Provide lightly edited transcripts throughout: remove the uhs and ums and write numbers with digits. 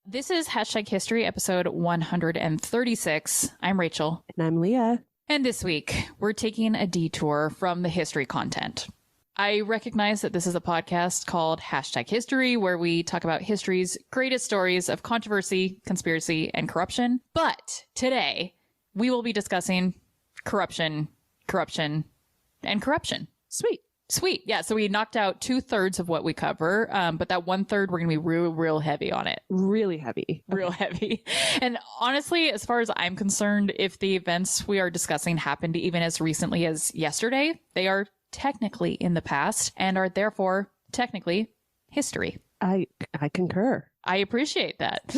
This is Hashtag History, episode 136. I'm Rachel. And I'm Leah. And this week, we're taking a detour from the history content. I recognize that this is a podcast called Hashtag History, where we talk about history's greatest stories of controversy, conspiracy, and corruption. But today, we will be discussing corruption, and corruption. Sweet. Yeah. So we knocked out 2/3 of what we cover. But that 1/3, we're going to be real heavy on it. Really heavy. Real heavy. And honestly, as far as I'm concerned, if the events we are discussing happened even as recently as yesterday, they are technically in the past and are therefore technically history. I concur. I appreciate that.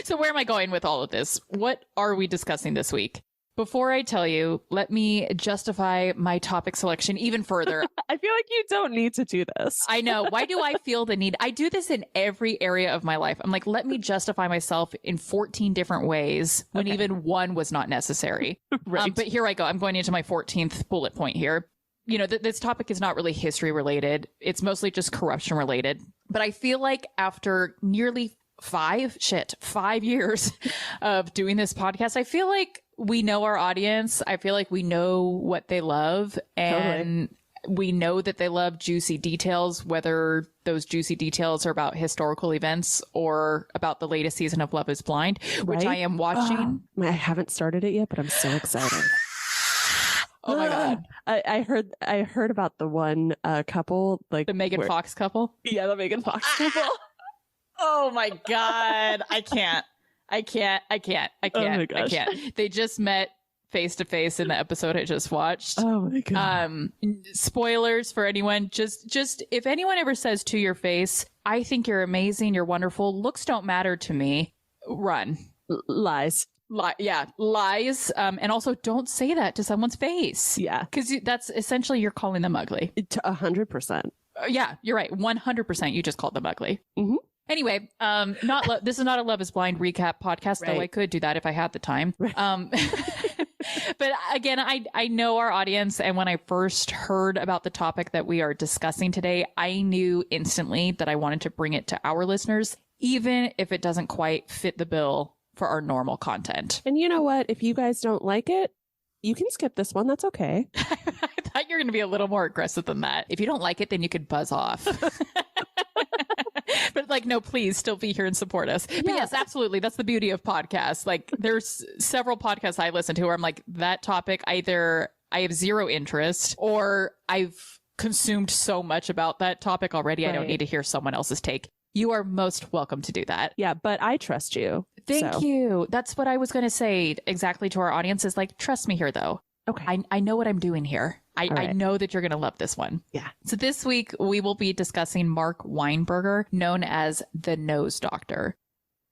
So where am I going with all of this? What are we discussing this week? Before I tell you, let me justify my topic selection even further. I feel like you don't need to do this. I know. Why do I feel the need? I do this in every area of my life. I'm like, let me justify myself in 14 different ways when even one was not necessary. Right. But here I go. I'm going into my 14th bullet point here. You know, this topic is not really history related. It's mostly just corruption related. But I feel like after nearly 5 years of doing this podcast, I feel like we know our audience. I feel like we know what they love, and we know that they love juicy details, whether those juicy details are about historical events or about the latest season of Love is Blind, which I am watching. I haven't started it yet, but I'm so excited. Oh my God. I heard about the one couple, like The Megan Fox couple? Yeah, the Megan Fox couple. Oh my God. I can't. Oh my gosh. I can't. They just met face to face in the episode I just watched. Oh my God. Spoilers for anyone. Just if anyone ever says to your face, I think you're amazing, you're wonderful, looks don't matter to me, run. Lies. Lies. And also don't say that to someone's face. Yeah. Because that's essentially you're calling them ugly. 100%. Yeah, you're right. 100% you just called them ugly. Mm-hmm. Anyway, this is not a Love is Blind recap podcast, though I could do that if I had the time. But again, I know our audience, and when I first heard about the topic that we are discussing today, I knew instantly that I wanted to bring it to our listeners, even if it doesn't quite fit the bill for our normal content. And you know what? If you guys don't like it, you can skip this one. That's okay. I thought you were going to be a little more aggressive than that. If you don't like it, then you could buzz off. But like, no, please still be here and support us. Yeah. But yes, absolutely. That's the beauty of podcasts. Like there's several podcasts I listen to where I'm like, that topic, either I have zero interest or I've consumed so much about that topic already. I don't need to hear someone else's take. You are most welcome to do that. Yeah, but I trust you. Thank you. That's what I was going to say exactly to our audience is like, trust me here, though. Okay. I know what I'm doing here. I know that you're going to love this one. Yeah. So this week, we will be discussing Mark Weinberger, known as the Nose Doctor.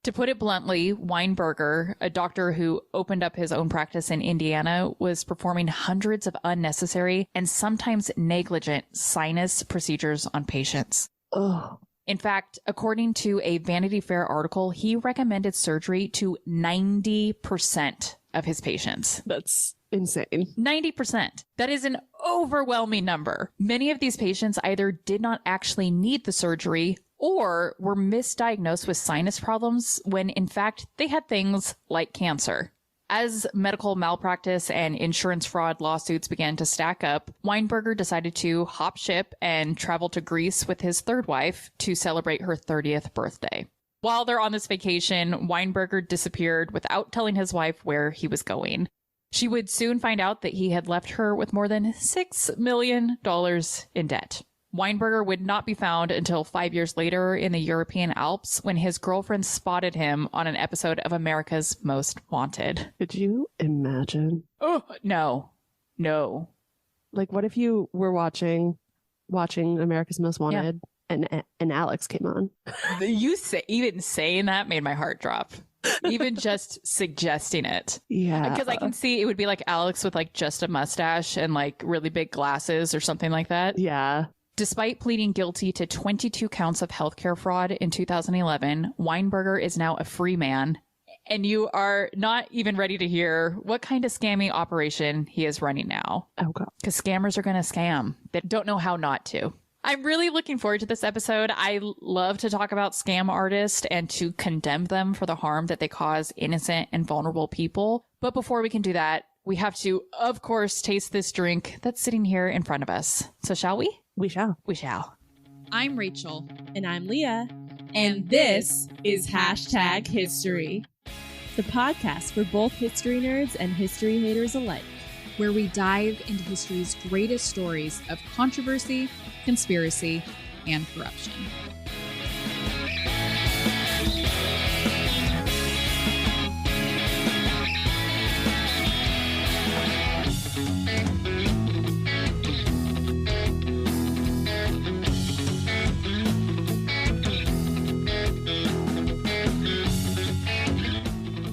To put it bluntly, Weinberger, a doctor who opened up his own practice in Indiana, was performing hundreds of unnecessary and sometimes negligent sinus procedures on patients. Oh. In fact, according to a Vanity Fair article, he recommended surgery to 90% of his patients. That's insane. 90%. That is an overwhelming number. Many of these patients either did not actually need the surgery or were misdiagnosed with sinus problems when in fact they had things like cancer. As medical malpractice and insurance fraud lawsuits began to stack up, Weinberger decided to hop ship and travel to Greece with his third wife to celebrate her 30th birthday. While they're on this vacation, Weinberger disappeared without telling his wife where he was going. She would soon find out that he had left her with more than $6 million in debt. Weinberger would not be found until 5 years later in the European Alps when his girlfriend spotted him on an episode of America's Most Wanted. Could you imagine? Oh, no. Like, what if you were watching America's Most Wanted and Alex came on? Even saying that made my heart drop. Even just suggesting it. Yeah. Because I can see it would be like Alex with like just a mustache and like really big glasses or something like that. Yeah. Despite pleading guilty to 22 counts of healthcare fraud in 2011, Weinberger is now a free man. And you are not even ready to hear what kind of scamming operation he is running now. Oh, God. Because scammers are going to scam. They don't know how not to. I'm really looking forward to this episode. I love to talk about scam artists and to condemn them for the harm that they cause innocent and vulnerable people. But before we can do that, we have to, of course, taste this drink that's sitting here in front of us. So shall we? We shall. We shall. I'm Rachel. And I'm Leah. And this is Hashtag History, The podcast for both history nerds and history haters alike. where we dive into history's greatest stories of controversy, conspiracy, and corruption.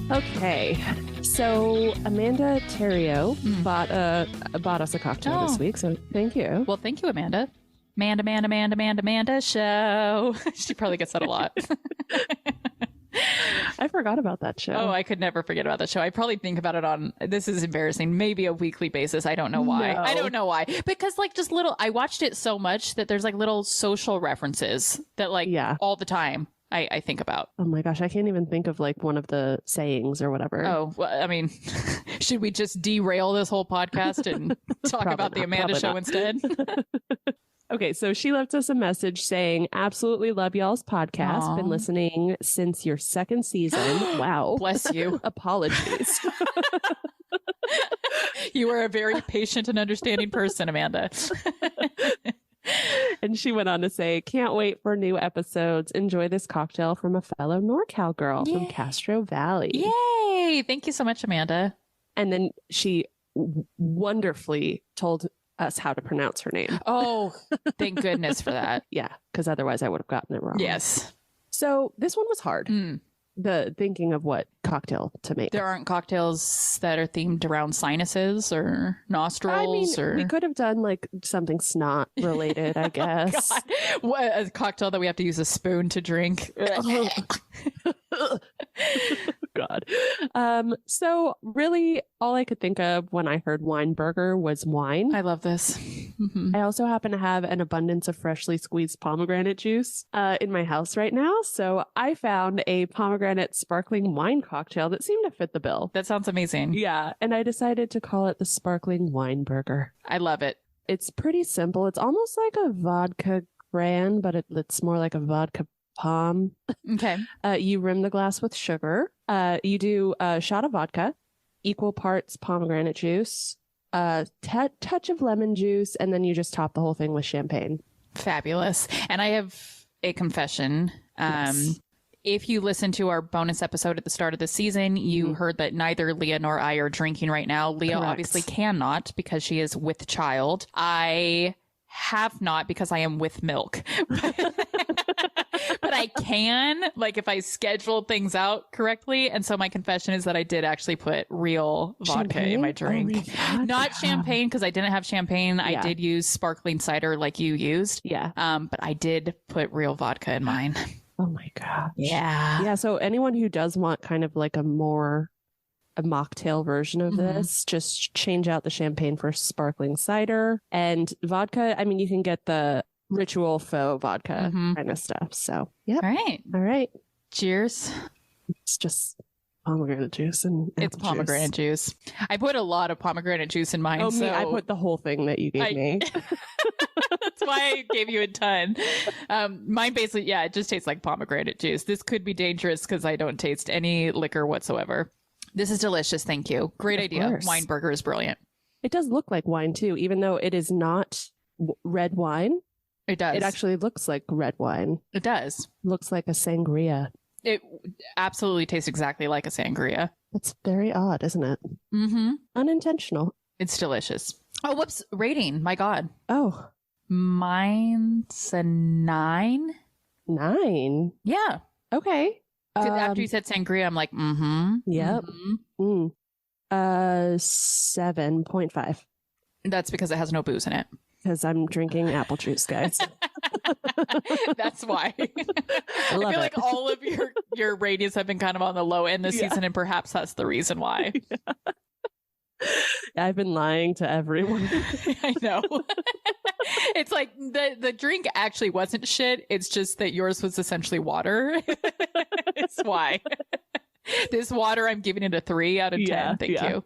Okay. So Amanda Terrio bought us a cocktail this week. So thank you. Well, thank you, Amanda. Amanda show. She probably gets that a lot. I forgot about that show. Oh, I could never forget about the show. I probably think about it on, this is embarrassing, maybe a weekly basis. I don't know why. No. I don't know why. Because like just little, I watched it so much that there's like little social references that like all the time I think about. Oh my gosh, I can't even think of like one of the sayings or whatever. Oh, well, I mean, should we just derail this whole podcast and talk about the Amanda show instead? Okay, so she left us a message saying, absolutely love y'all's podcast. Aww. Been listening since your second season. Wow. Bless you. Apologies. You are a very patient and understanding person, Amanda. And she went on to say, can't wait for new episodes. Enjoy this cocktail from a fellow NorCal girl from Castro Valley. Yay! Thank you so much, Amanda. And then she wonderfully told us how to pronounce her name. Oh, thank goodness for that. Yeah, because otherwise I would have gotten it wrong. Yes. So this one was hard. The thinking of what cocktail to make. There aren't cocktails that are themed around sinuses or nostrils. We could have done like something snot related, I guess. God. What, a cocktail that we have to use a spoon to drink. God. So really all I could think of when I heard Weinberger was wine. I love this. Mm-hmm. I also happen to have an abundance of freshly squeezed pomegranate juice in my house right now. So I found a pomegranate sparkling wine cocktail that seemed to fit the bill. That sounds amazing. Yeah. And I decided to call it the Sparkling Weinberger. I love it. It's pretty simple. It's almost like a vodka gran, but it's more like a vodka palm. Okay. You rim the glass with sugar. You do a shot of vodka, equal parts pomegranate juice, touch of lemon juice, and then you just top the whole thing with champagne. Fabulous. And I have a confession. Yes. If you listen to our bonus episode at the start of the season, you heard that neither Leah nor I are drinking right now. Leah Correct. obviously cannot because she is with child. I have not because I am with milk. But I can, like, if I schedule things out correctly. And so my confession is that I did actually put real vodka in my drink. Not champagne, because I didn't have champagne. I did use sparkling cider like you used. Yeah. But I did put real vodka in mine. Oh my gosh. Yeah. Yeah. So anyone who does want kind of like a mocktail version of this, just change out the champagne for sparkling cider and vodka. I mean, you can get the ritual faux vodka kind of stuff. So, yeah. All right. Cheers. It's just pomegranate juice and it's pomegranate juice. I put a lot of pomegranate juice in mine. Oh, me, I put the whole thing that you gave me. That's why I gave you a ton. Mine basically, it just tastes like pomegranate juice. This could be dangerous because I don't taste any liquor whatsoever. This is delicious. Thank you. Great idea. Course. Weinberger is brilliant. It does look like wine too, even though it is not red wine. It does. It actually looks like red wine. It does. Looks like a sangria. It absolutely tastes exactly like a sangria. That's very odd, isn't it? Mm-hmm. Unintentional. It's delicious. Oh, whoops. Rating. My God. Oh. Mine's a 9. 9? Yeah. Okay. After you said sangria, I'm like, Yep. Mm-hmm. 7.5. That's because it has no booze in it. Because I'm drinking apple juice, guys. That's why. I feel love like all of your ratings have been kind of on the low end this season, and perhaps that's the reason why. I've been lying to everyone. I know. It's like the drink actually wasn't shit. It's just that yours was essentially water. It's why. This water, I'm giving it a 3 out of 10. Thank you.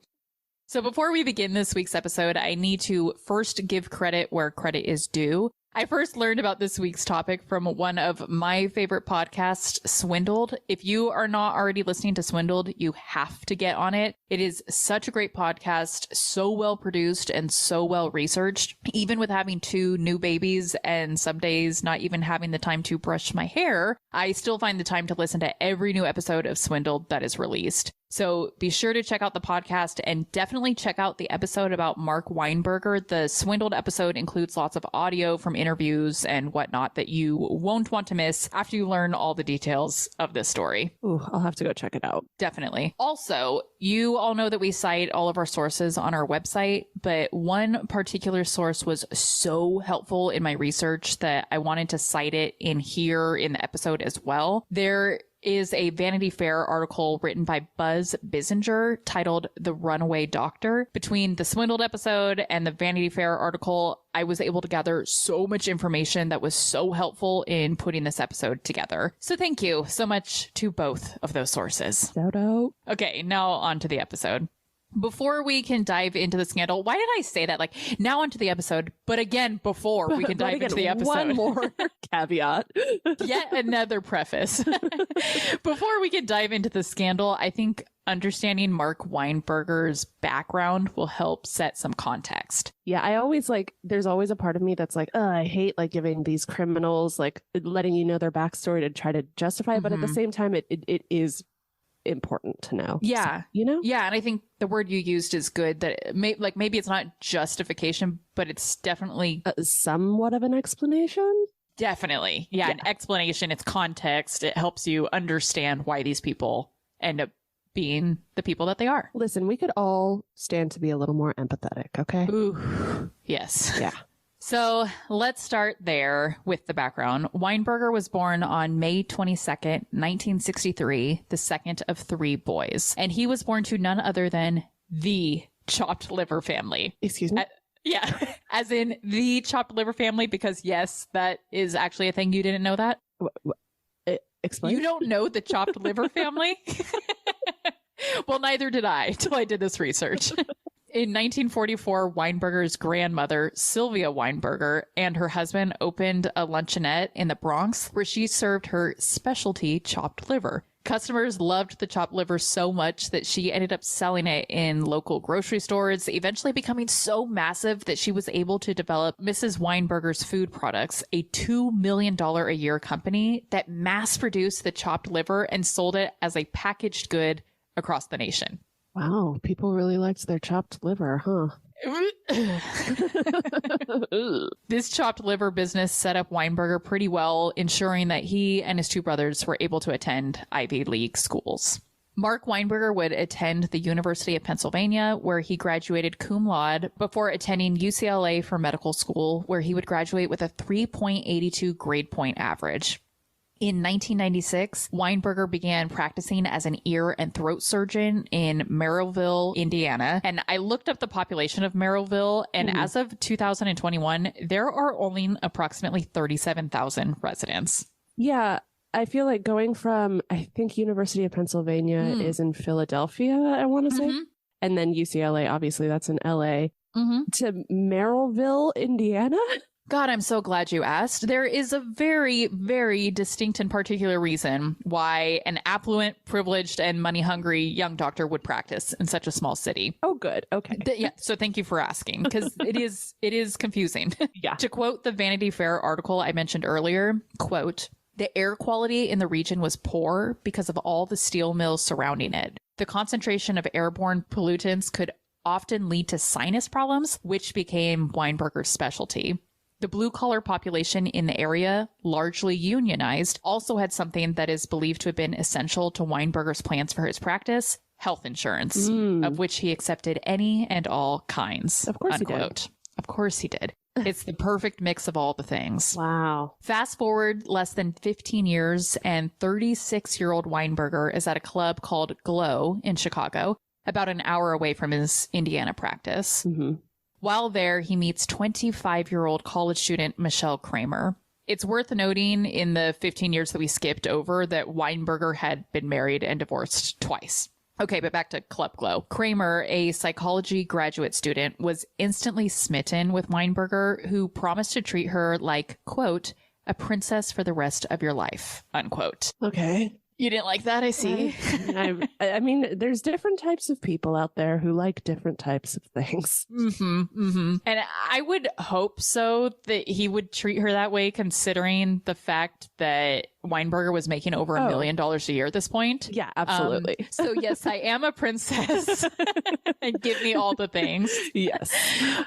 So before we begin this week's episode, I need to first give credit where credit is due. I first learned about this week's topic from one of my favorite podcasts, Swindled. If you are not already listening to Swindled, you have to get on it. It is such a great podcast, so well produced and so well researched. Even with having 2 new babies and some days not even having the time to brush my hair, I still find the time to listen to every new episode of Swindled that is released. So be sure to check out the podcast and definitely check out the episode about Mark Weinberger. The Swindled episode includes lots of audio from interviews and whatnot that you won't want to miss after you learn all the details of this story. Ooh, I'll have to go check it out. Definitely. Also, you all know that we cite all of our sources on our website, but one particular source was so helpful in my research that I wanted to cite it in here in the episode as well. There is a Vanity Fair article written by Buzz Bissinger titled The Runaway Doctor. Between the Swindled episode and the Vanity Fair article, I was able to gather so much information that was so helpful in putting this episode together. So thank you so much to both of those sources. Shout out. Okay, now on to the episode. Before we can dive into the scandal, why did I say that? Like, now onto the episode, but again, before we can dive into the episode. One more caveat. Yet another preface. Before we can dive into the scandal, I think understanding Mark Weinberger's background will help set some context. Yeah, I always there's always a part of me that's like, oh, I hate giving these criminals, letting you know their backstory to try to justify it. But at the same time, it is important to know. Yeah. So, you know? Yeah. And I think the word you used is good, that it maybe it's not justification, but it's definitely somewhat of an explanation. Definitely. Yeah. An explanation. It's context. It helps you understand why these people end up being the people that they are. Listen, we could all stand to be a little more empathetic. Okay. Ooh. Yes. Yeah. So let's start there with the background. Weinberger was born on May 22nd, 1963, the second of 3 boys. And he was born to none other than the chopped liver family. Excuse me? Yeah, as in the chopped liver family, because yes, that is actually a thing. You didn't know that? Explain. You don't know the chopped liver family? Well, neither did I till I did this research. In 1944, Weinberger's grandmother, Sylvia Weinberger, and her husband opened a luncheonette in the Bronx where she served her specialty chopped liver. Customers loved the chopped liver so much that she ended up selling it in local grocery stores, eventually becoming so massive that she was able to develop Mrs. Weinberger's Food Products, a $2 million a year company that mass-produced the chopped liver and sold it as a packaged good across the nation. Wow, people really liked their chopped liver, huh? This chopped liver business set up Weinberger pretty well, ensuring that he and his 2 brothers were able to attend Ivy League schools. Mark Weinberger would attend the University of Pennsylvania, where he graduated cum laude, before attending UCLA for medical school, where he would graduate with a 3.82 grade point average. In 1996, Weinberger began practicing as an ear and throat surgeon in Merrillville, Indiana. And I looked up the population of Merrillville, and as of 2021, there are only approximately 37,000 residents. Yeah, I feel like going from, I think University of Pennsylvania is in Philadelphia, I want to say. And then UCLA, obviously that's in LA, to Merrillville, Indiana. God, I'm so glad you asked. There is a very, very distinct and particular reason why an affluent, privileged, and money-hungry young doctor would practice in such a small city. Oh, good. Okay. Yeah, so thank you for asking, because it is confusing. Yeah. To quote the Vanity Fair article I mentioned earlier, quote, "The air quality in the region was poor because of all the steel mills surrounding it. The concentration of airborne pollutants could often lead to sinus problems, which became Weinberger's specialty. The blue-collar population in the area, largely unionized, also had something that is believed to have been essential to Weinberger's plans for his practice, health insurance, of which he accepted any and all kinds." Of course unquote. he did. Of course he did. It's the perfect mix of all the things. Wow. Fast forward less than 15 years, and 36-year-old Weinberger is at a club called Glow in Chicago, about an hour away from his Indiana practice. While there, he meets 25-year-old college student Michelle Kramer. It's worth noting in the 15 years that we skipped over that Weinberger had been married and divorced twice. Okay, but back to Club Glow. Kramer, a psychology graduate student, was instantly smitten with Weinberger, who promised to treat her like, quote, a princess for the rest of your life, unquote. Okay. You didn't like that, I see. I mean, there's different types of people out there who like different types of things. And I would hope so that he would treat her that way, considering the fact that Weinberger was making over $1 million a year at this point. Yeah, absolutely. So yes, I am a princess and give me all the things. Yes.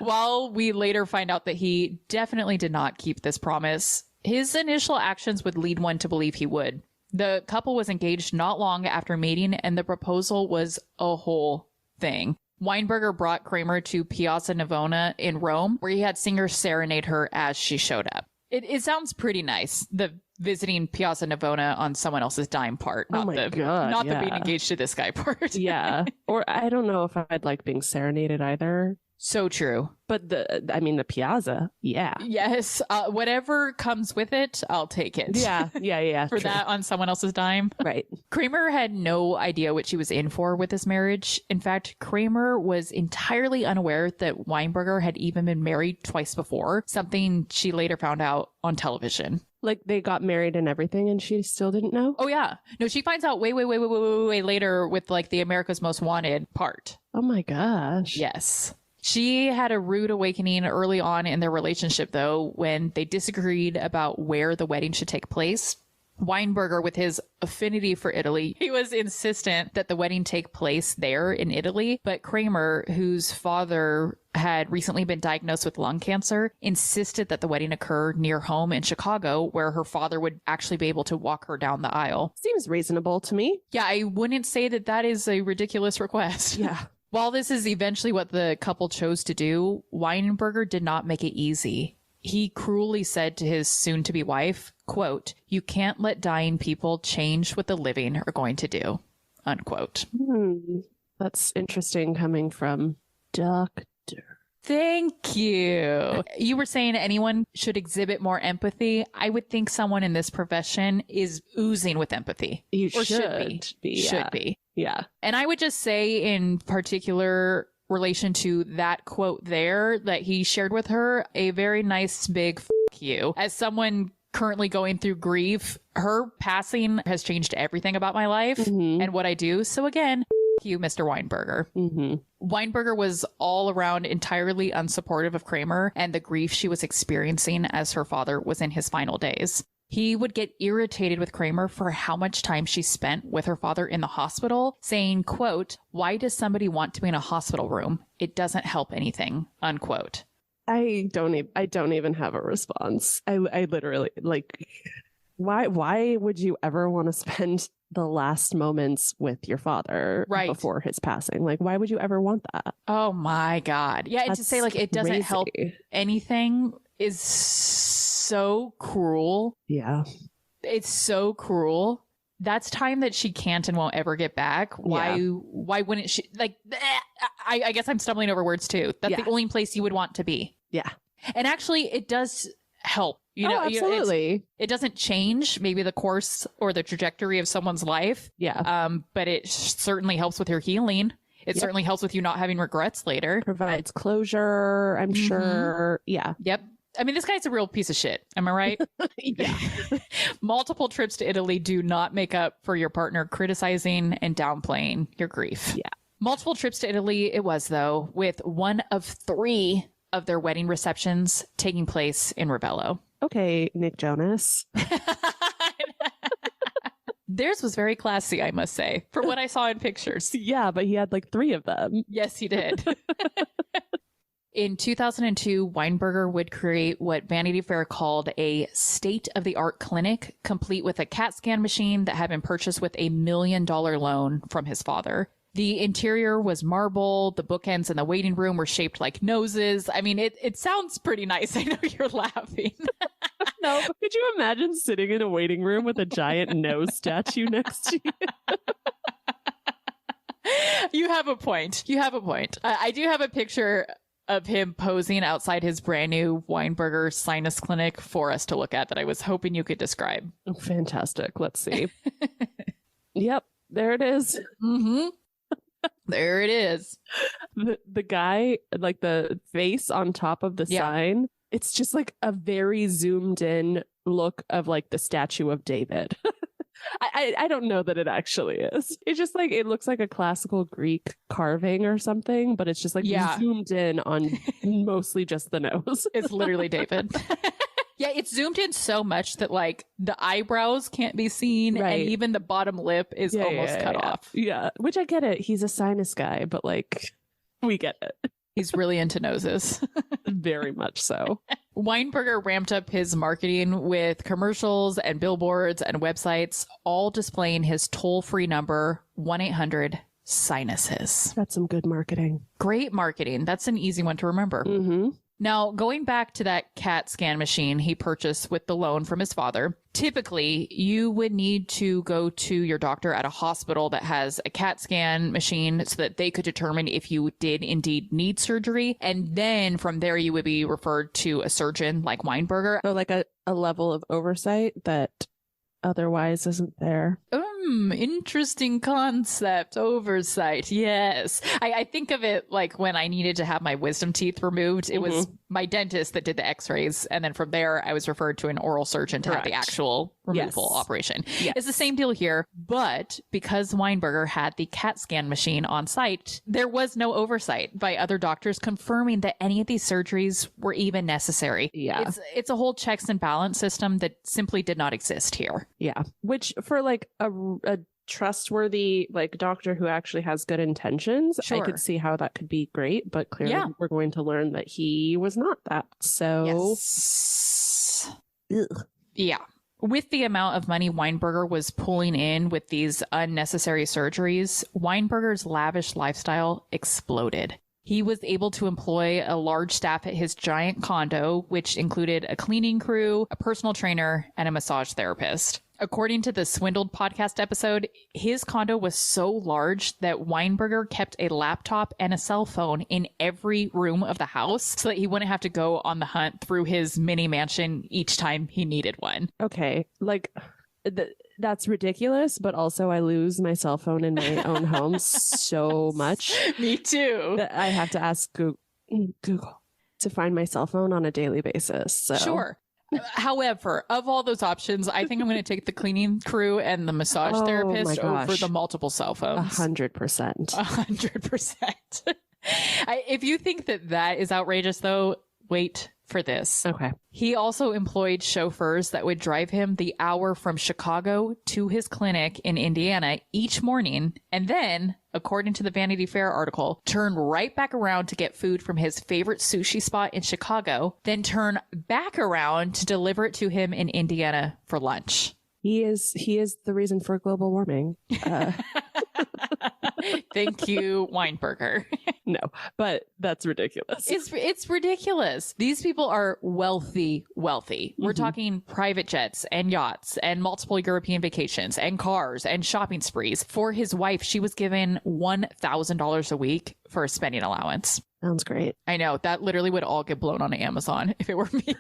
While we later find out that he definitely did not keep this promise, his initial actions would lead one to believe he would. The couple was engaged not long after meeting, and the proposal was a whole thing. Weinberger brought Kramer to Piazza Navona in Rome, where he had singers serenade her as she showed up. It sounds pretty nice, the visiting Piazza Navona on someone else's dime part, not the being engaged to this guy part. Yeah. Or I don't know if I'd like being serenaded either. So true. But the Piazza, yeah. Yes. Whatever comes with it, I'll take it. Yeah. For true. that on someone else's dime. Right. Kramer had no idea what she was in for with this marriage. In fact, Kramer was entirely unaware that Weinberger had even been married twice before, something she later found out on television. Like they got married and everything and she still didn't know? Oh, yeah. No, she finds out way later with like the America's Most Wanted part. Oh my gosh. Yes. She had a rude awakening early on in their relationship, though, when they disagreed about where the wedding should take place. Weinberger, with his affinity for Italy, he was insistent that the wedding take place there in Italy. But Kramer, whose father had recently been diagnosed with lung cancer, insisted that the wedding occur near home in Chicago, where her father would actually be able to walk her down the aisle. Seems reasonable to me. Yeah, I wouldn't say that that is a ridiculous request. Yeah. While this is eventually what the couple chose to do, Weinberger did not make it easy. He cruelly said to his soon-to-be wife, quote, "You can't let dying people change what the living are going to do," unquote. That's interesting coming from Doctor. Thank you. You were saying anyone should exhibit more empathy. I would think someone in this profession is oozing with empathy. Should be. Yeah. And I would just say in particular relation to that quote there that he shared with her, a very nice big fuck you. As someone currently going through grief, her passing has changed everything about my life and what I do. So again, fuck you, Mr. Weinberger. Weinberger was all around entirely unsupportive of Kramer and the grief she was experiencing as her father was in his final days. He would get irritated with Kramer for how much time she spent with her father in the hospital, saying, quote, "Why does somebody want to be in a hospital room? It doesn't help anything," unquote. I don't even have a response. I literally, like, why would you ever want to spend the last moments with your father before his passing? Like, why would you ever want that? Oh my God. Yeah, and to say like it doesn't help anything is so cruel. Yeah. It's so cruel. That's time that she can't and won't ever get back. Why wouldn't she, like, I guess I'm stumbling over words too. That's the only place you would want to be. Yeah. And actually it does help. You know, absolutely. It doesn't change maybe the course or the trajectory of someone's life. Yeah. But it certainly helps with your healing. It certainly helps with you not having regrets later. Provides closure, I'm sure. Yeah. Yep. I mean, this guy's a real piece of shit. Am I right? Yeah. Multiple trips to Italy do not make up for your partner criticizing and downplaying your grief. Yeah. Multiple trips to Italy it was, though, with one of 3 of their wedding receptions taking place in Ravello. Okay, Nick Jonas. Theirs was very classy, I must say, from what I saw in pictures. Yeah, but he had like 3 of them. Yes, he did. In 2002, Weinberger would create what Vanity Fair called a state-of-the-art clinic, complete with a CAT scan machine that had been purchased with $1 million loan from his father. The interior was marble. The bookends in the waiting room were shaped like noses. I mean, it sounds pretty nice. I know you're laughing. No, but could you imagine sitting in a waiting room with a giant nose statue next to you? You have a point. You have a point. I do have a picture of him posing outside his brand new Weinberger sinus clinic for us to look at that I was hoping you could describe. Fantastic. Let's see. Yep, there it is. Mm-hmm. There it is. The guy, like the face on top of the sign, it's just like a very zoomed in look of like the statue of David. I don't know that it actually is. It's just like, it looks like a classical Greek carving or something, but it's just like zoomed in on mostly just the nose. It's literally David. Yeah, it's zoomed in so much that like the eyebrows can't be seen and even the bottom lip is almost cut off. Yeah, which I get it. He's a sinus guy, but like, we get it. He's really into noses. Very much so. Weinberger ramped up his marketing with commercials and billboards and websites, all displaying his toll-free number, 1-800-SINUSes. That's some good marketing. Great marketing. That's an easy one to remember. Mm-hmm. Now, going back to that CAT scan machine he purchased with the loan from his father, typically you would need to go to your doctor at a hospital that has a CAT scan machine so that they could determine if you did indeed need surgery. And then from there, you would be referred to a surgeon like Weinberger. So like a level of oversight that otherwise isn't there. Interesting concept. Oversight. Yes. I think of it like when I needed to have my wisdom teeth removed. It was my dentist that did the x-rays. And then from there, I was referred to an oral surgeon to have the actual removal operation. Yes. It's the same deal here. But because Weinberger had the CAT scan machine on site, there was no oversight by other doctors confirming that any of these surgeries were even necessary. Yeah. It's a whole checks and balance system that simply did not exist here. Yeah. Which for like a trustworthy like doctor who actually has good intentions, I could see how that could be great, but clearly we're going to learn that he was not that. So yeah. With the amount of money Weinberger was pulling in with these unnecessary surgeries, Weinberger's lavish lifestyle exploded. He was able to employ a large staff at his giant condo, which included a cleaning crew, a personal trainer, and a massage therapist. According to the Swindled podcast episode, his condo was so large that Weinberger kept a laptop and a cell phone in every room of the house so that he wouldn't have to go on the hunt through his mini mansion each time he needed one. Okay, like that's ridiculous, but also I lose my cell phone in my own home so much. Me too. That I have to ask Google to find my cell phone on a daily basis. So. Sure. However, of all those options, I think I'm going to take the cleaning crew and the massage therapist over the multiple cell phones. 100%. 100%. If you think that is outrageous, though, wait for this. Okay. He also employed chauffeurs that would drive him the hour from Chicago to his clinic in Indiana each morning, and then, according to the Vanity Fair article, turn right back around to get food from his favorite sushi spot in Chicago, then turn back around to deliver it to him in Indiana for lunch. He is the reason for global warming. Thank you, Weinberger. No, but that's ridiculous. It's ridiculous. These people are wealthy. We're talking private jets and yachts and multiple European vacations and cars and shopping sprees. For his wife, she was given $1,000 a week for a spending allowance. Sounds great. I know. That literally would all get blown on Amazon if it were me.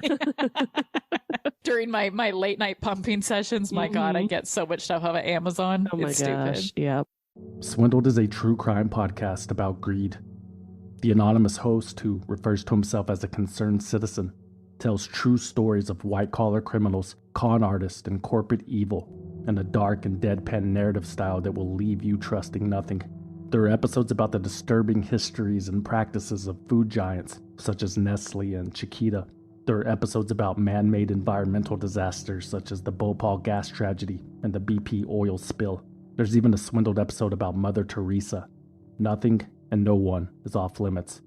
During my late night pumping sessions, my God, I get so much stuff out of Amazon. Oh my gosh. Stupid. Yep. Swindled is a true crime podcast about greed. The anonymous host, who refers to himself as a concerned citizen, tells true stories of white-collar criminals, con artists, and corporate evil in a dark and deadpan narrative style that will leave you trusting nothing. There are episodes about the disturbing histories and practices of food giants, such as Nestle and Chiquita. There are episodes about man-made environmental disasters, such as the Bhopal gas tragedy and the BP oil spill. There's even a Swindled episode about Mother Teresa. Nothing and no one is off limits.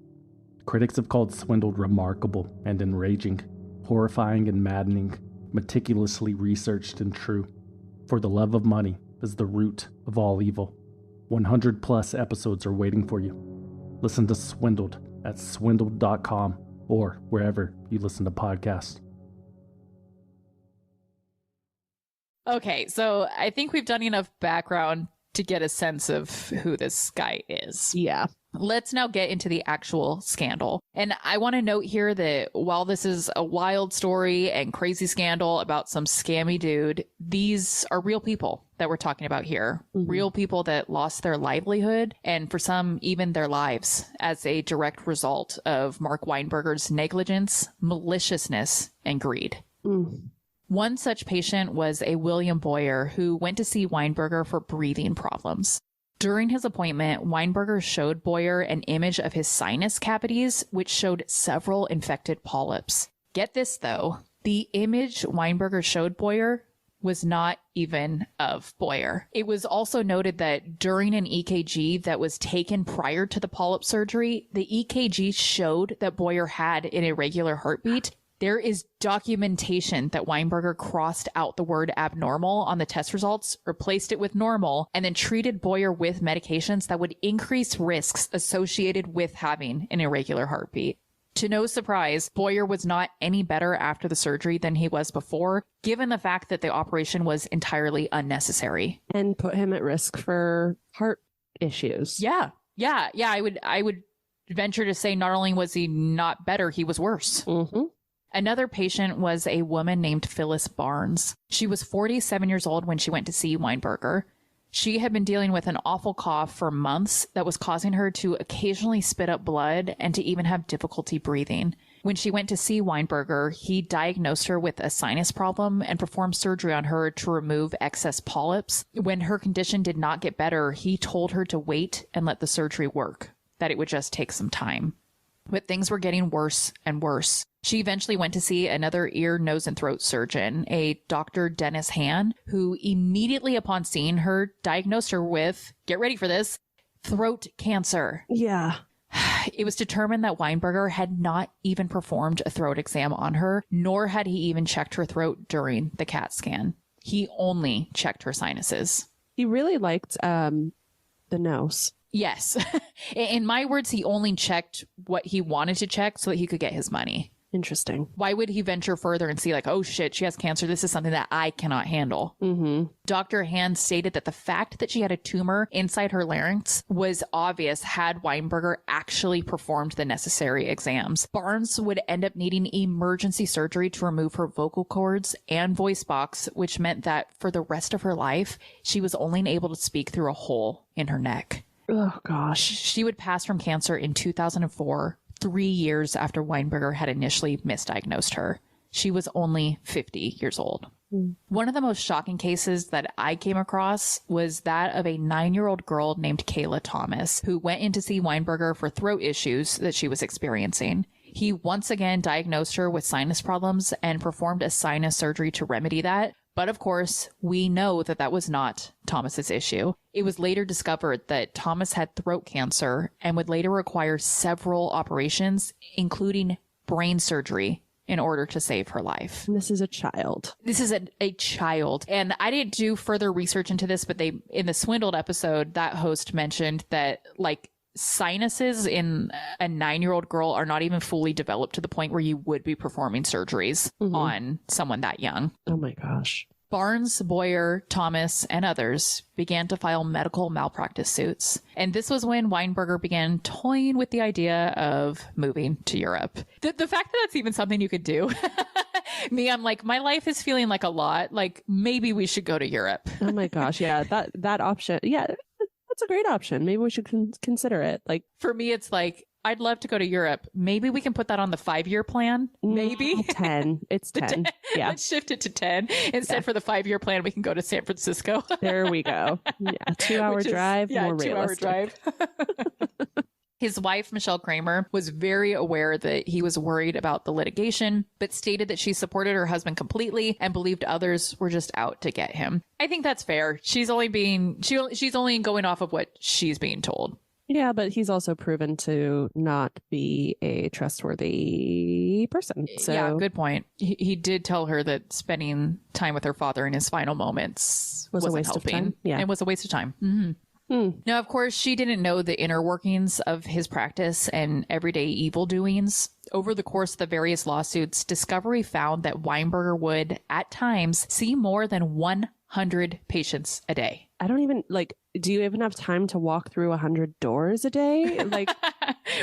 Critics have called Swindled remarkable and enraging, horrifying and maddening, meticulously researched and true. For the love of money is the root of all evil. 100 plus episodes are waiting for you. Listen to Swindled at swindled.com or wherever you listen to podcasts. Okay, so I think we've done enough background to get a sense of who this guy is. Yeah. Let's now get into the actual scandal. And I want to note here that while this is a wild story and crazy scandal about some scammy dude, these are real people that we're talking about here. Mm-hmm. Real people that lost their livelihood and for some, even their lives as a direct result of Mark Weinberger's negligence, maliciousness, and greed. Mm. One such patient was a William Boyer who went to see Weinberger for breathing problems. During his appointment, Weinberger showed Boyer an image of his sinus cavities, which showed several infected polyps. Get this, though. The image Weinberger showed Boyer was not even of Boyer. It was also noted that during an EKG that was taken prior to the polyp surgery, the EKG showed that Boyer had an irregular heartbeat. There is documentation that Weinberger crossed out the word abnormal on the test results, replaced it with normal, and then treated Boyer with medications that would increase risks associated with having an irregular heartbeat. To no surprise, Boyer was not any better after the surgery than he was before, given the fact that the operation was entirely unnecessary. And put him at risk for heart issues. Yeah. I would venture to say not only was he not better, he was worse. Mm-hmm. Another patient was a woman named Phyllis Barnes. She was 47 years old when she went to see Weinberger. She had been dealing with an awful cough for months that was causing her to occasionally spit up blood and to even have difficulty breathing. When she went to see Weinberger, he diagnosed her with a sinus problem and performed surgery on her to remove excess polyps. When her condition did not get better, he told her to wait and let the surgery work, that it would just take some time. But things were getting worse and worse. She eventually went to see another ear, nose, and throat surgeon, a Dr. Dennis Hann, who immediately upon seeing her diagnosed her with, get ready for this, throat cancer. Yeah. It was determined that Weinberger had not even performed a throat exam on her, nor had he even checked her throat during the CAT scan. He only checked her sinuses. He really liked the nose. Yes. In my words, he only checked what he wanted to check so that he could get his money. Interesting. Why would he venture further and see like, oh shit, she has cancer. This is something that I cannot handle. Mm-hmm. Dr. Hann stated that the fact that she had a tumor inside her larynx was obvious had Weinberger actually performed the necessary exams. Barnes would end up needing emergency surgery to remove her vocal cords and voice box, which meant that for the rest of her life, she was only able to speak through a hole in her neck. Oh, gosh. She would pass from cancer in 2004, 3 years after Weinberger had initially misdiagnosed her. She was only 50 years old. Mm. One of the most shocking cases that I came across was that of a 9-year-old girl named Kayla Thomas, who went in to see Weinberger for throat issues that she was experiencing. He once again diagnosed her with sinus problems and performed a sinus surgery to remedy that. But of course, we know that that was not Thomas's issue. It was later discovered that Thomas had throat cancer and would later require several operations, including brain surgery, in order to save her life. And this is a child. This is a child. And I didn't do further research into this, but in the Swindled episode, that host mentioned that like sinuses in a 9-year-old girl are not even fully developed to the point where you would be performing surgeries on someone that young. Oh my gosh. Barnes, Boyer, Thomas, and others began to file medical malpractice suits. And this was when Weinberger began toying with the idea of moving to Europe. The fact that that's even something you could do. Me, I'm like, my life is feeling like a lot. Like, maybe we should go to Europe. Oh my gosh. Yeah, that option. Yeah, that's a great option. Maybe we should consider it. Like, for me, it's like, I'd love to go to Europe. Maybe we can put that on the 5-year plan. Maybe 10. It's 10. Yeah. Let's shift it to 10. Instead, for the 5-year plan, we can go to San Francisco. There we go. Yeah. 2-hour drive. More realistic. 2-hour drive. His wife, Michelle Kramer, was very aware that he was worried about the litigation, but stated that she supported her husband completely and believed others were just out to get him. I think that's fair. She's only going off of what she's being told. Yeah, but he's also proven to not be a trustworthy person. So yeah, good point. He did tell her that spending time with her father in his final moments was a waste helping. of time. Yeah, it was a waste of time. Mm-hmm. Now, of course, she didn't know the inner workings of his practice and everyday evil doings. Over the course of the various lawsuits, discovery found that Weinberger would, at times, see more than 100 patients a day. I don't even like, do you even have time to walk through 100 doors a day? Like,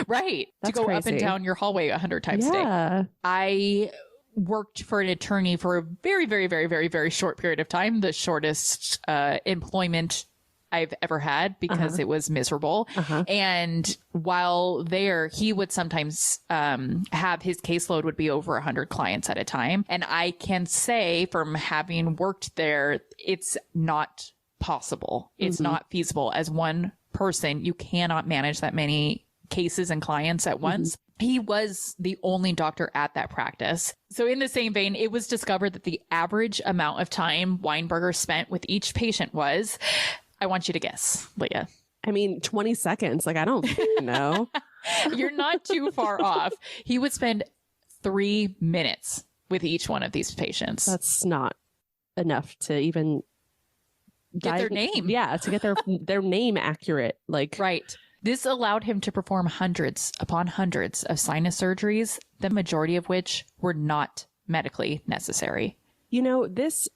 right. To That's go up and crazy. down your hallway 100 times a day. yeah. I worked for an attorney for a very, very, very, very, very short period of time, the shortest employment I've ever had because it was miserable. And while there, he would sometimes have his caseload would be over 100 clients at a time. And I can say from having worked there, it's not possible. It's not feasible. As one person, you cannot manage that many cases and clients at once. He was the only doctor at that practice. So in the same vein, it was discovered that the average amount of time Weinberger spent with each patient was, I want you to guess, Leah. I mean, 20 seconds. Like, I don't know. You're not too far off. He would spend 3 minutes with each one of these patients. That's not enough to even Get their name. Yeah, to get their name accurate. Like, Right. This allowed him to perform hundreds upon hundreds of sinus surgeries, the majority of which were not medically necessary. you know, this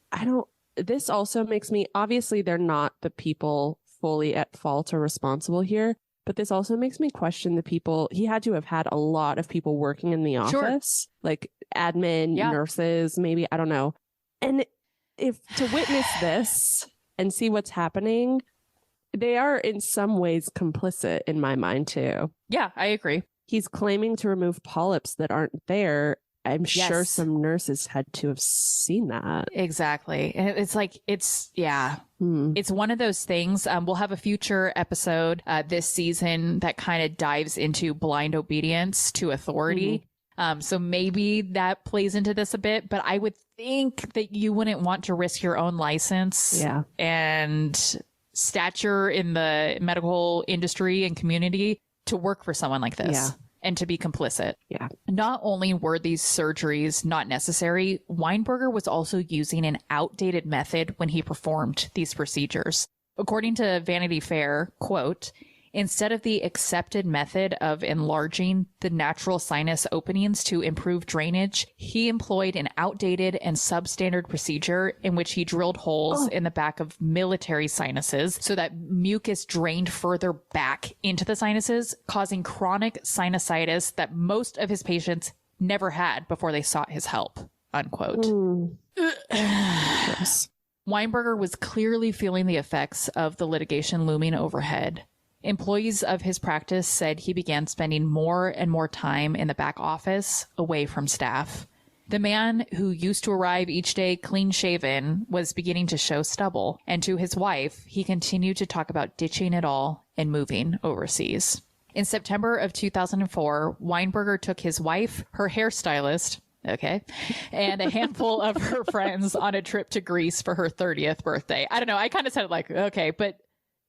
also makes me, obviously they're not the people fully at fault or responsible here, but this also makes me question the people. He had to have had a lot of people working in the office, like admin, nurses, maybe, I don't know. And if to witness this and see what's happening, they are in some ways complicit in my mind too. Yeah, I agree. He's claiming to remove polyps that aren't there. I'm sure Yes. some nurses had to have seen that. Exactly. And it's like, it's one of those things. We'll have a future episode this season that kind of dives into blind obedience to authority. So maybe that plays into this a bit, but I would think that you wouldn't want to risk your own license and stature in the medical industry and community to work for someone like this and to be complicit. Yeah. Not only were these surgeries not necessary, Weinberger was also using an outdated method when he performed these procedures. According to Vanity Fair, quote, instead of the accepted method of enlarging the natural sinus openings to improve drainage, he employed an outdated and substandard procedure in which he drilled holes in the back of military sinuses so that mucus drained further back into the sinuses, causing chronic sinusitis that most of his patients never had before they sought his help, unquote. Yes. Weinberger was clearly feeling the effects of the litigation looming overhead. Employees of his practice said he began spending more and more time in the back office, away from staff. The man who used to arrive each day clean-shaven was beginning to show stubble, and to his wife, he continued to talk about ditching it all and moving overseas. In September of 2004, Weinberger took his wife, her hairstylist, and a handful of her friends on a trip to Greece for her 30th birthday. I don't know, I kind of said like, okay, but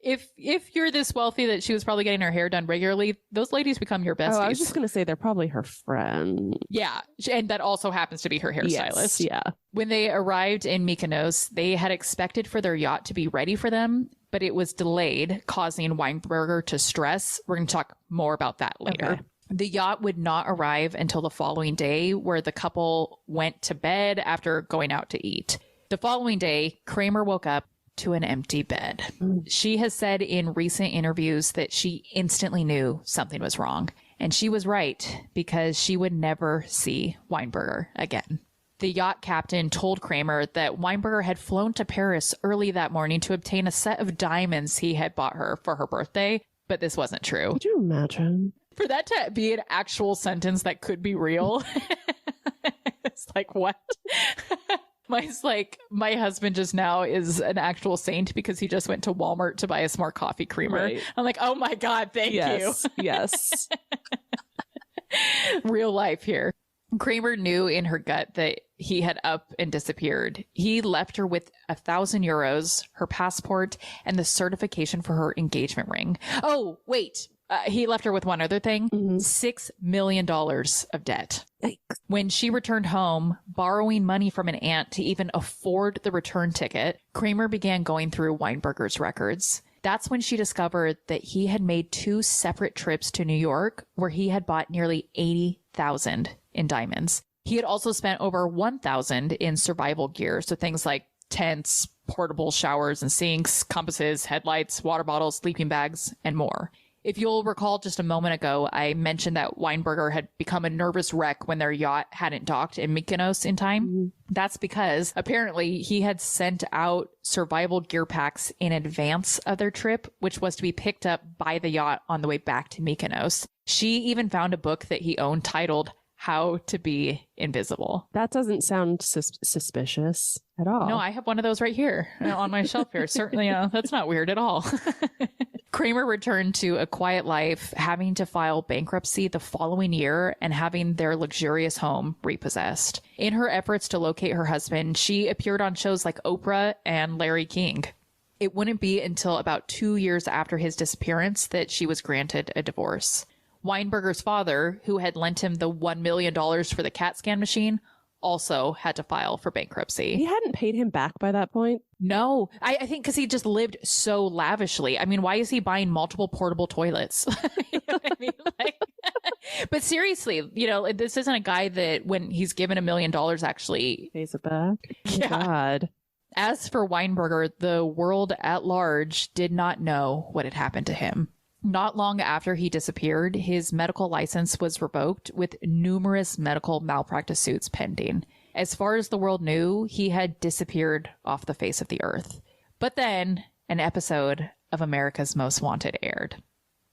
if you're this wealthy that she was probably getting her hair done regularly, those ladies become your besties. Oh, I was just going to say they're probably her friend. Yeah. And that also happens to be her hairstylist. Yes, yeah. When they arrived in Mykonos, they had expected for their yacht to be ready for them, but it was delayed, causing Weinberger to stress. We're going to talk more about that later. Okay. The yacht would not arrive until the following day, where the couple went to bed after going out to eat. The following day, Kramer woke up to an empty bed. She has said in recent interviews that she instantly knew something was wrong. And she was right, because she would never see Weinberger again. The yacht captain told Kramer that Weinberger had flown to Paris early that morning to obtain a set of diamonds he had bought her for her birthday, but this wasn't true. Could you imagine? For that to be an actual sentence that could be real, it's like, what? My husband just now is an actual saint because he just went to Walmart to buy a smart coffee creamer. Right. I'm like, oh my God, thank you. Yes. Real life here. Kramer knew in her gut that he had up and disappeared. He left her with 1,000 euros, her passport, and the certification for her engagement ring. Oh, wait. He left her with one other thing, $6 million of debt. Yikes. When she returned home, borrowing money from an aunt to even afford the return ticket, Kramer began going through Weinberger's records. That's when she discovered that he had made 2 separate trips to New York where he had bought nearly $80,000 in diamonds. He had also spent over $1,000 in survival gear, so things like tents, portable showers and sinks, compasses, headlights, water bottles, sleeping bags, and more. If you'll recall just a moment ago, I mentioned that Weinberger had become a nervous wreck when their yacht hadn't docked in Mykonos in time. Mm-hmm. That's because apparently he had sent out survival gear packs in advance of their trip, which was to be picked up by the yacht on the way back to Mykonos. She even found a book that he owned titled How to Be Invisible. That doesn't sound suspicious at all. No, I have one of those right here on my shelf here. Certainly, that's not weird at all. Kramer returned to a quiet life, having to file bankruptcy the following year and having their luxurious home repossessed. In her efforts to locate her husband, she appeared on shows like Oprah and Larry King. It wouldn't be until about 2 years after his disappearance that she was granted a divorce. Weinberger's father, who had lent him the $1 million for the CAT scan machine, also had to file for bankruptcy. He hadn't paid him back by that point? No, I think because he just lived so lavishly. I mean, why is he buying multiple portable toilets? You know what I mean? But seriously, this isn't a guy that when he's given $1 million actually pays it back. Yeah. God. As for Weinberger, the world at large did not know what had happened to him. Not long after he disappeared, his medical license was revoked with numerous medical malpractice suits pending. As far as the world knew, he had disappeared off the face of the earth. But then an episode of America's Most Wanted aired.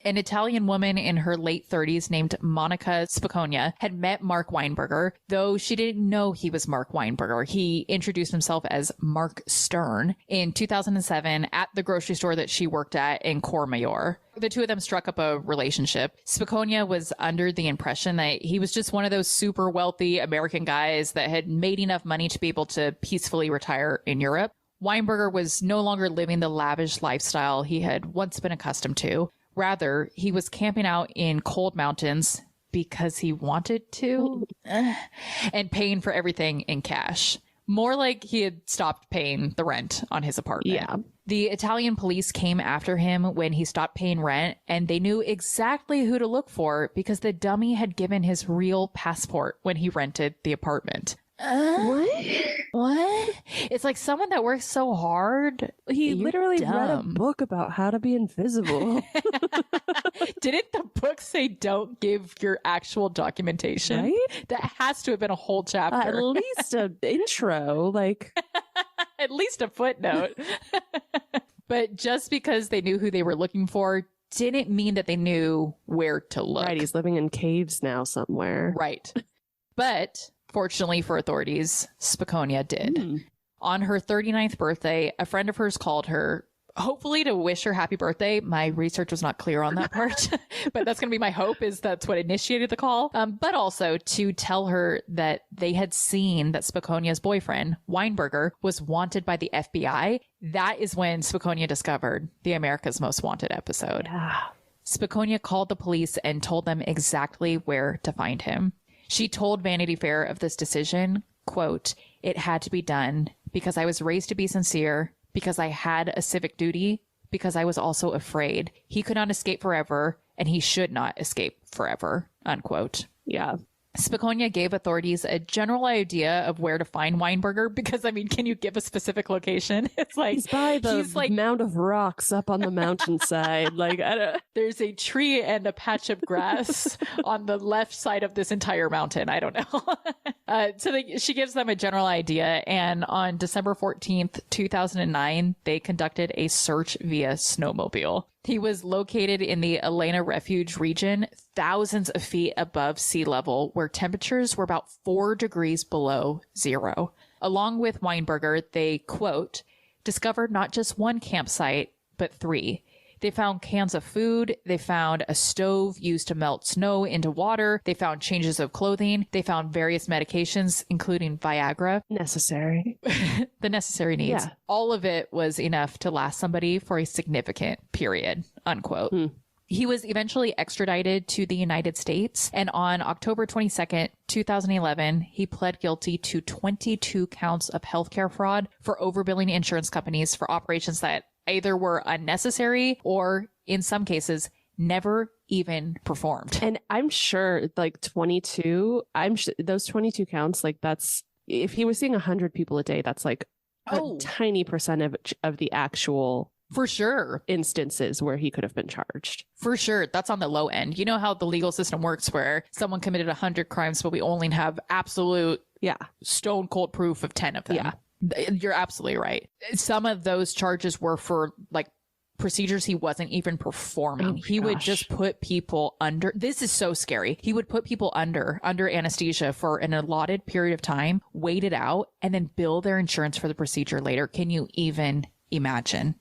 An Italian woman in her late 30s named Monica Spicogna had met Mark Weinberger, though she didn't know he was Mark Weinberger. He introduced himself as Mark Stern in 2007 at the grocery store that she worked at in Courmayeur. The two of them struck up a relationship. Spicogna was under the impression that he was just one of those super wealthy American guys that had made enough money to be able to peacefully retire in Europe. Weinberger was no longer living the lavish lifestyle he had once been accustomed to. Rather, he was camping out in cold mountains because he wanted to and paying for everything in cash. More like he had stopped paying the rent on his apartment. Yeah. The Italian police came after him when he stopped paying rent, and they knew exactly who to look for because the dummy had given his real passport when he rented the apartment. What? It's like someone that works so hard. He literally read a book about how to be invisible. Didn't the book say don't give your actual documentation? Right? That has to have been a whole chapter. At least an intro, At least a footnote. But just because they knew who they were looking for didn't mean that they knew where to look. Right, he's living in caves now somewhere. Right. But fortunately for authorities, Spicogna did. On her 39th birthday, a friend of hers called her, hopefully to wish her happy birthday. My research was not clear on that part, but that's going to be my hope, is that's what initiated the call. But also to tell her that they had seen that Spicogna's boyfriend, Weinberger, was wanted by the FBI. That is when Spicogna discovered the America's Most Wanted episode. Yeah. Spicogna called the police and told them exactly where to find him. She told Vanity Fair of this decision, quote, "It had to be done because I was raised to be sincere, because I had a civic duty, because I was also afraid. He could not escape forever, and he should not escape forever," unquote. Yeah. Spicogna gave authorities a general idea of where to find Weinberger because, I mean, can you give a specific location? It's like he's by the mound of rocks up on the mountainside. I don't. There's a tree and a patch of grass on the left side of this entire mountain. I don't know. She gives them a general idea, and on December 14th, 2009, they conducted a search via snowmobile. He was located in the Elena Refuge region, thousands of feet above sea level, where temperatures were about 4 degrees below zero. Along with Weinberger, they, quote, discovered not just one campsite, but 3. They found cans of food. They found a stove used to melt snow into water. They found changes of clothing. They found various medications, including Viagra. Necessary. The necessary needs. Yeah. All of it was enough to last somebody for a significant period, unquote. He was eventually extradited to the United States, and on October 22nd, 2011, he pled guilty to 22 counts of healthcare fraud for overbilling insurance companies for operations that either were unnecessary or, in some cases, never even performed. And I'm sure, 22, those 22 counts, that's, if he was seeing 100 people a day, that's a tiny percentage of the actual for sure instances where he could have been charged. For sure. That's on the low end. You know how the legal system works where someone committed 100 crimes, but we only have absolute stone cold proof of 10 of them. Yeah. You're absolutely right. Some of those charges were for like procedures he wasn't even performing. He would just put people under. This is so scary. He would put people under anesthesia for an allotted period of time, wait it out, and then bill their insurance for the procedure later. Can you even imagine?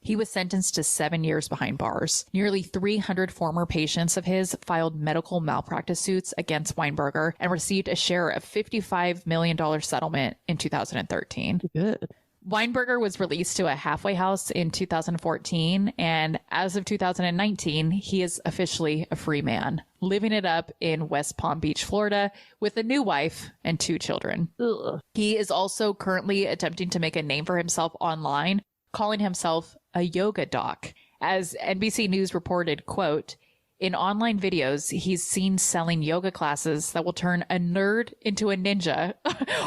He was sentenced to 7 years behind bars. Nearly 300 former patients of his filed medical malpractice suits against Weinberger and received a share of $55 million settlement in 2013. Good. Weinberger was released to a halfway house in 2014, and as of 2019, he is officially a free man, living it up in West Palm Beach, Florida, with a new wife and 2 children. Ugh. He is also currently attempting to make a name for himself online, calling himself a yoga doc. As NBC News reported, quote, in online videos, he's seen selling yoga classes that will turn a nerd into a ninja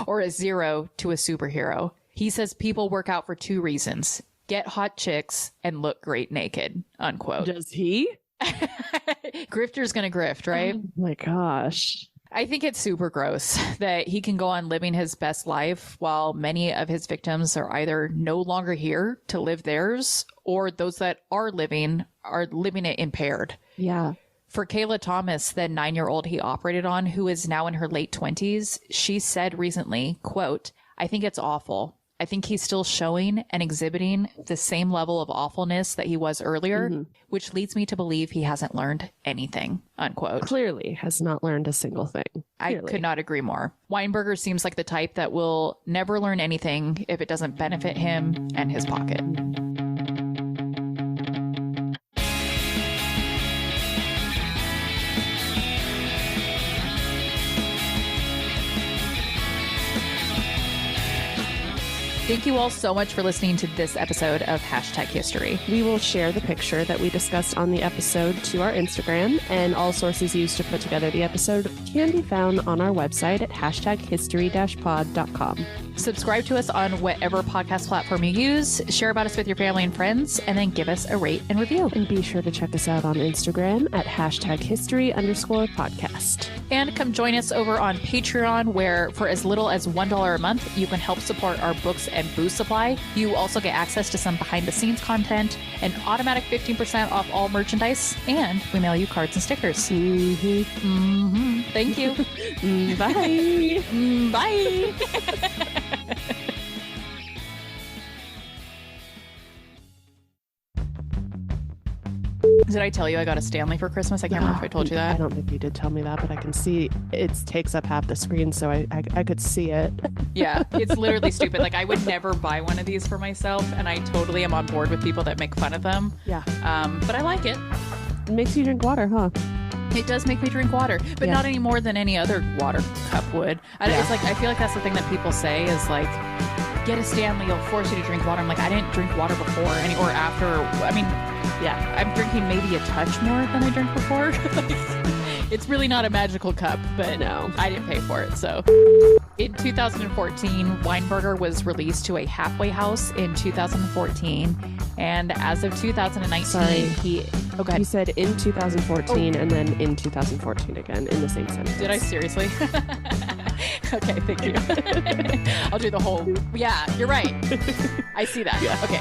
or a zero to a superhero. He says people work out for 2 reasons: get hot chicks and look great naked, unquote. Does he? Grifter's gonna grift, right? Oh my gosh. I think it's super gross that he can go on living his best life while many of his victims are either no longer here to live theirs, or those that are living it impaired. Yeah. For Kayla Thomas, the 9-year-old he operated on, who is now in her late 20s, she said recently, quote, I think it's awful. I think he's still showing and exhibiting the same level of awfulness that he was earlier, which leads me to believe he hasn't learned anything, unquote. Clearly has not learned a single thing. I could not agree more. Weinberger seems like the type that will never learn anything if it doesn't benefit him and his pocket. Thank you all so much for listening to this episode of #History. We will share the picture that we discussed on the episode to our Instagram, and all sources used to put together the episode can be found on our website at #history-pod.com. Subscribe to us on whatever podcast platform you use, share about us with your family and friends, and then give us a rate and review. And be sure to check us out on Instagram at #history_podcast. And come join us over on Patreon, where for as little as $1 a month, you can help support our books and booze supply. You also get access to some behind the scenes content, an automatic 15% off all merchandise, and we mail you cards and stickers. Thank you. Bye. Bye. Did I tell you I got a Stanley for Christmas? I can't remember if I told you that. I don't think you did tell me that, but I can see it takes up half the screen, so I could see it. Yeah, it's literally stupid. Like, I would never buy one of these for myself, and I totally am on board with people that make fun of them. Yeah. But I like it. It makes you drink water, huh? It does make me drink water, but not any more than any other water cup would. It's like, I feel like that's the thing that people say is like, get a Stanley, it'll force you to drink water. I'm like, I didn't drink water before or after. I mean, yeah, I'm drinking maybe a touch more than I drank before. It's really not a magical cup, but no, I didn't pay for it. So in 2014, Weinberger was released to a halfway house in 2014. And as of 2019, You said in 2014 and then in 2014 again in the same sentence. Did I seriously? Okay, thank you. I'll do the whole. Yeah, you're right. I see that. Yeah. Okay.